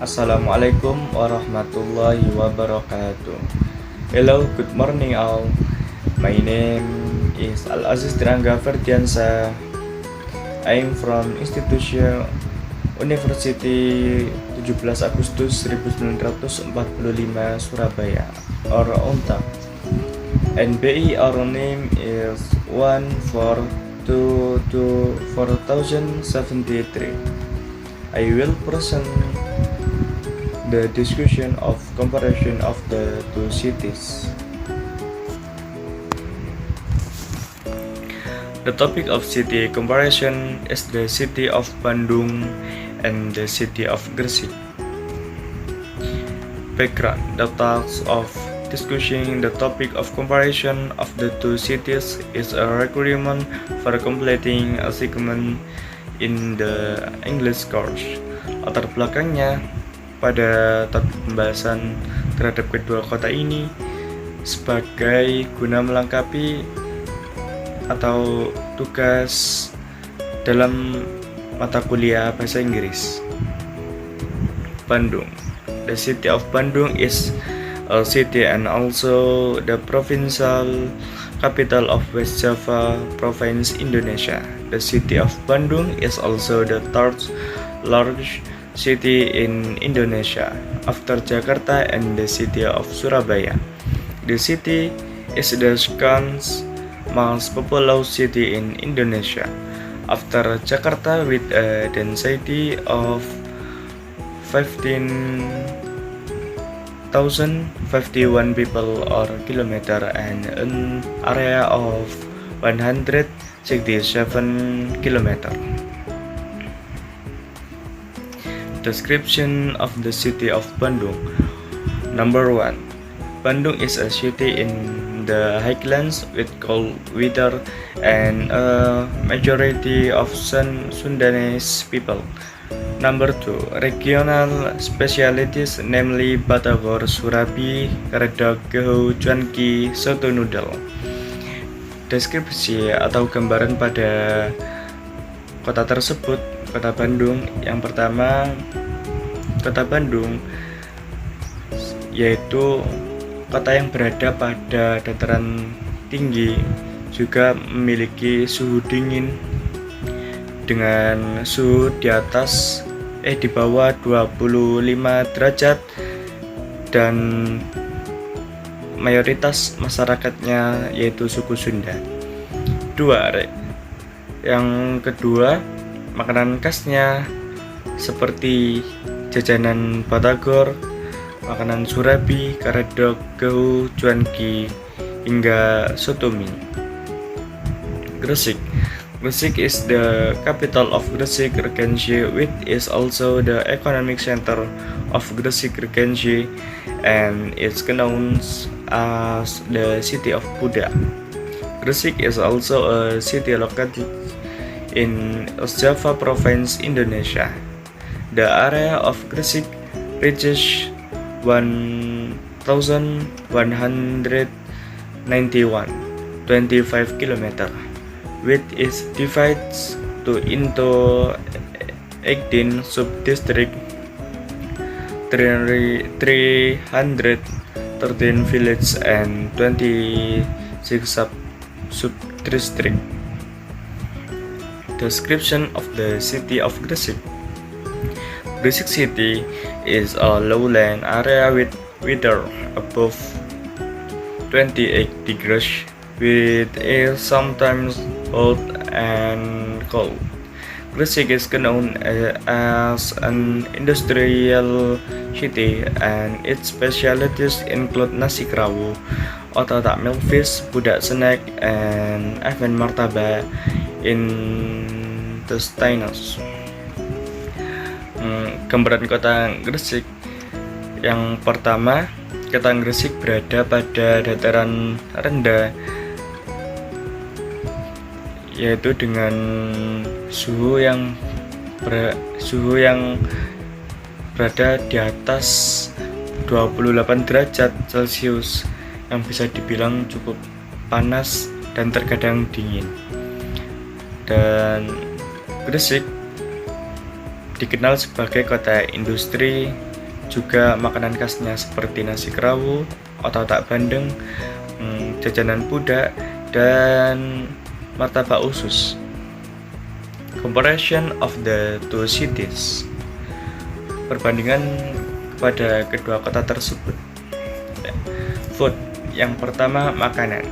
Assalamualaikum warahmatullahi wabarakatuh. Hello, good morning all. My name is Al Aziz Dirangga Ferdiansa. I am from institution University 17 Agustus 1945 Surabaya or UNTA. NBI our name is 1422473. I will present the discussion of comparison of the two cities. The topic of city comparison is the city of Bandung and the city of Gresik. Background: the task of discussing the topic of comparison of the two cities is a requirement for completing a segment in the English course. Latar belakangnya, pada topik pembahasan terhadap kedua kota ini sebagai guna melengkapi atau tugas dalam mata kuliah bahasa Inggris. Bandung. The city of Bandung is a city and also the provincial capital of West Java Province, Indonesia. The city of Bandung is also the third largest city in Indonesia after Jakarta and the city of Surabaya. The city is the second most populous city in Indonesia after Jakarta with a density of 15,051 people or kilometer and an area of 167 kilometer. Description of the city of Bandung. Number 1. Bandung is a city in the highlands with cold weather and a majority of Sundanese people. Number 2. Regional specialties namely Batagor, Surabi, Karedok, Gehu, Cuanki, Soto Noodle. Deskripsi atau gambaran pada kota tersebut, kota Bandung. Yang pertama, kota Bandung yaitu kota yang berada pada dataran tinggi, juga memiliki suhu dingin dengan suhu di bawah 25 derajat dan mayoritas masyarakatnya yaitu suku Sunda. Yang kedua, makanan khasnya seperti jajanan Batagor, makanan Surabi, Karedok, Gehu, Cuanki, hingga soto mie. Gresik. Gresik is the capital of Gresik Regency, which is also the economic center of Gresik Regency and is known as the city of Buddha. Gresik is also a city located in East Java Province, Indonesia. The area of Gresik reaches 1,191.25 km, which is divided into 18 sub-districts, 313 villages, and 26 sub-districts. Description of the city of Gresik. Gresik city is a lowland area with weather above 28 degrees, with air sometimes hot and cold. Gresik is known as an industrial city and its specialties include nasi kerawu, otak milkfish, budak snack, and even martabak intestinus. Gambaran kota Gresik. Yang pertama, kota Gresik berada pada dataran rendah, yaitu dengan suhu yang berada di atas 28 derajat Celcius, yang bisa dibilang cukup panas dan terkadang dingin. Dan Gresik dikenal sebagai kota industri juga makanan khasnya seperti nasi kerawu, otak-otak bandeng, jajanan pudak, dan martabak usus. Comparison of the two cities. Perbandingan pada kedua kota tersebut. Food. Yang pertama, makanan.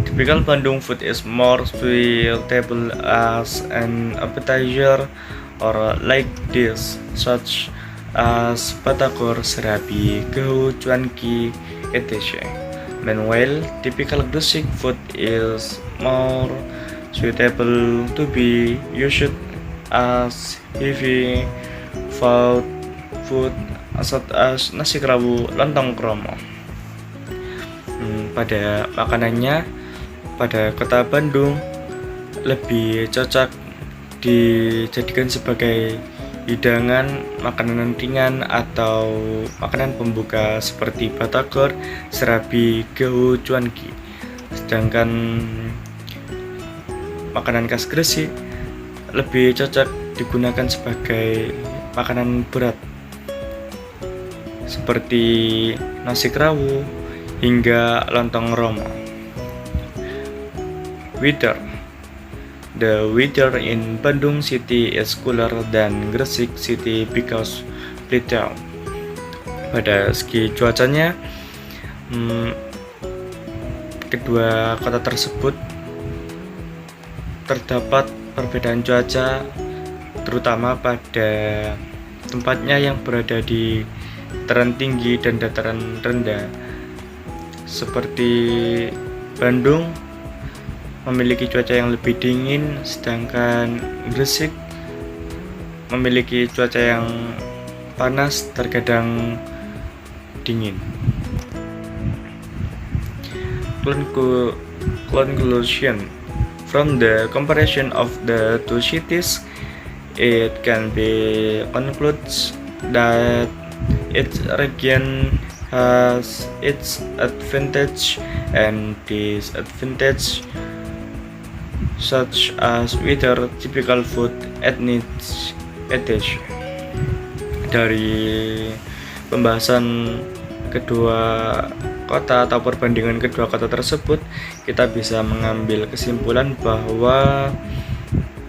Typical Bandung food is more suitable as an appetizer or like this, such as batagor, serabi, gehu, cuanki, etc. Meanwhile, typical Gresik food is more suitable to be used as heavy food such as nasi kerawu, lontong kromo. Pada makanannya, pada kota Bandung lebih cocok dijadikan sebagai hidangan, makanan ringan atau makanan pembuka seperti batagor, serabi, gehu, cuanki. Sedangkan makanan khas Gresik lebih cocok digunakan sebagai makanan berat seperti nasi kerawu hingga lontong romo. Weather. The weather in Bandung City is cooler than Gresik City because Blitar. Pada segi cuacanya, kedua kota tersebut terdapat perbedaan cuaca, terutama pada tempatnya yang berada di dataran tinggi dan dataran rendah. Seperti Bandung memiliki cuaca yang lebih dingin, sedangkan Gresik memiliki cuaca yang panas, terkadang dingin. Conclusion. From the comparison of the two cities, it can be concluded that each region has its advantage and disadvantage, such as weather, typical food, etc. Dari pembahasan kedua kota atau perbandingan kedua kota tersebut, kita bisa mengambil kesimpulan bahwa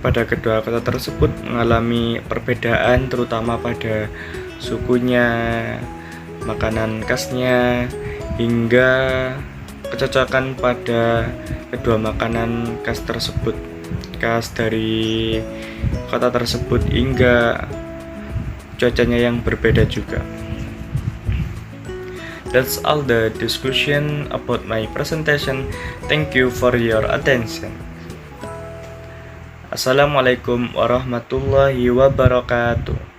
pada kedua kota tersebut mengalami perbedaan, terutama pada sukunya, makanan khasnya, hingga kecocokan pada kedua makanan khas tersebut, khas dari kota tersebut, hingga cuacanya yang berbeda juga. That's all the discussion about my presentation. Thank you for your attention. Assalamualaikum warahmatullahi wabarakatuh.